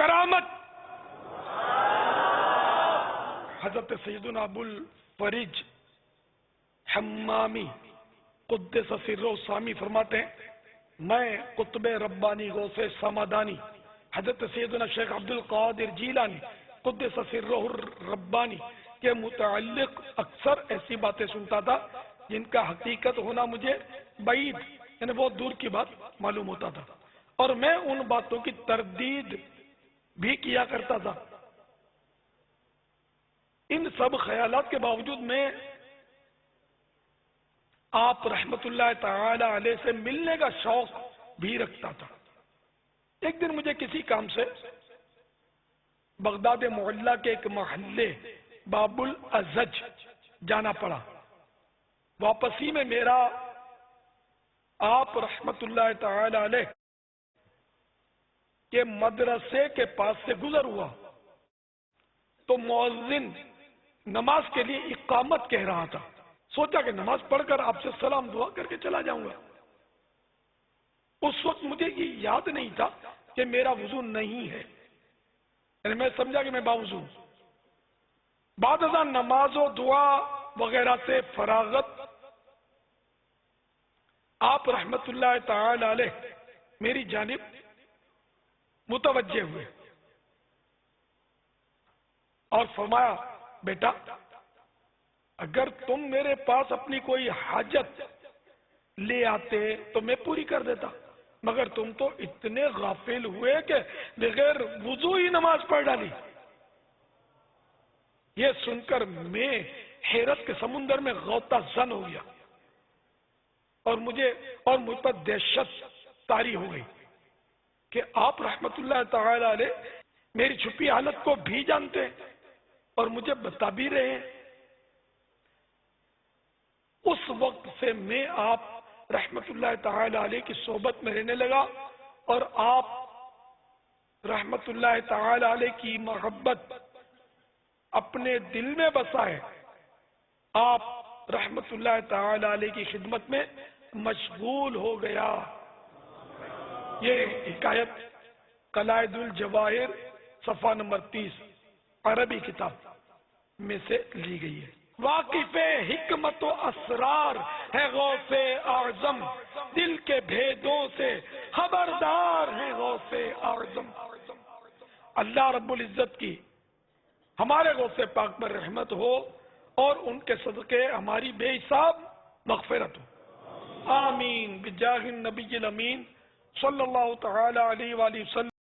کرامت حضرت سیدنا ابو الفرج حمامی قدس سرہ سامی فرماتے ہیں میں قطب ربانی غوث سمدانی حضرت سیدنا شیخ عبد القادر جیلانی قدس سرہ ربانی کے متعلق اکثر ایسی باتیں سنتا تھا جن کا حقیقت ہونا مجھے بعید یعنی بہت دور کی بات معلوم ہوتا تھا، اور میں ان باتوں کی تردید بھی کیا کرتا تھا۔ ان سب خیالات کے باوجود میں آپ رحمت اللہ تعالی علیہ سے ملنے کا شوق بھی رکھتا تھا۔ ایک دن مجھے کسی کام سے بغداد معلیٰ کے ایک محلے باب الازج جانا پڑا۔ واپسی میں میرا آپ رحمت اللہ تعالی علیہ کے مدرسے کے پاس سے گزر ہوا تو مؤذن نماز کے لیے اقامت کہہ رہا تھا۔ سوچا کہ نماز پڑھ کر آپ سے سلام دعا کر کے چلا جاؤں گا۔ اس وقت مجھے یہ یاد نہیں تھا کہ میرا وضو نہیں ہے، یعنی میں سمجھا کہ میں باوضو ہوں۔ بعد ازاں نماز و دعا وغیرہ سے فراغت آپ رحمت اللہ تعالی علیہ میری جانب متوجہ ہوئے اور فرمایا بیٹا اگر تم میرے پاس اپنی کوئی حاجت لے آتے تو میں پوری کر دیتا، مگر تم تو اتنے غافل ہوئے کہ بغیر وضو ہی نماز پڑھ ڈالی۔ یہ سن کر میں حیرت کے سمندر میں غوطہ زن ہو گیا اور مجھ پر دہشت طاری ہو گئی کہ آپ رحمت اللہ تعالی علیہ میری چھپی حالت کو بھی جانتے ہیں اور مجھے بتا بھی رہے ہیں۔ اس وقت سے میں آپ رحمت اللہ تعالی علیہ کی صحبت میں رہنے لگا اور آپ رحمت اللہ تعالی علیہ کی محبت اپنے دل میں بسائے آپ رحمت اللہ تعالی علیہ کی خدمت میں مشغول ہو گیا۔ یہ حکایت قلائد الجواہر صفحہ نمبر 30 عربی کتاب میں سے لی گئی ہے۔ واقف حکمت و اسرار ہے غوث اعظم، دل کے بھیدوں سے خبردار ہے غوث اعظم۔ اللہ رب العزت کی ہمارے غوث پاک پر رحمت ہو اور ان کے صدقے ہماری بے حساب مغفرت ہو، آمین بجاہ النبی الامین صلی اللہ تعالی علیہ وآلہ وسلم۔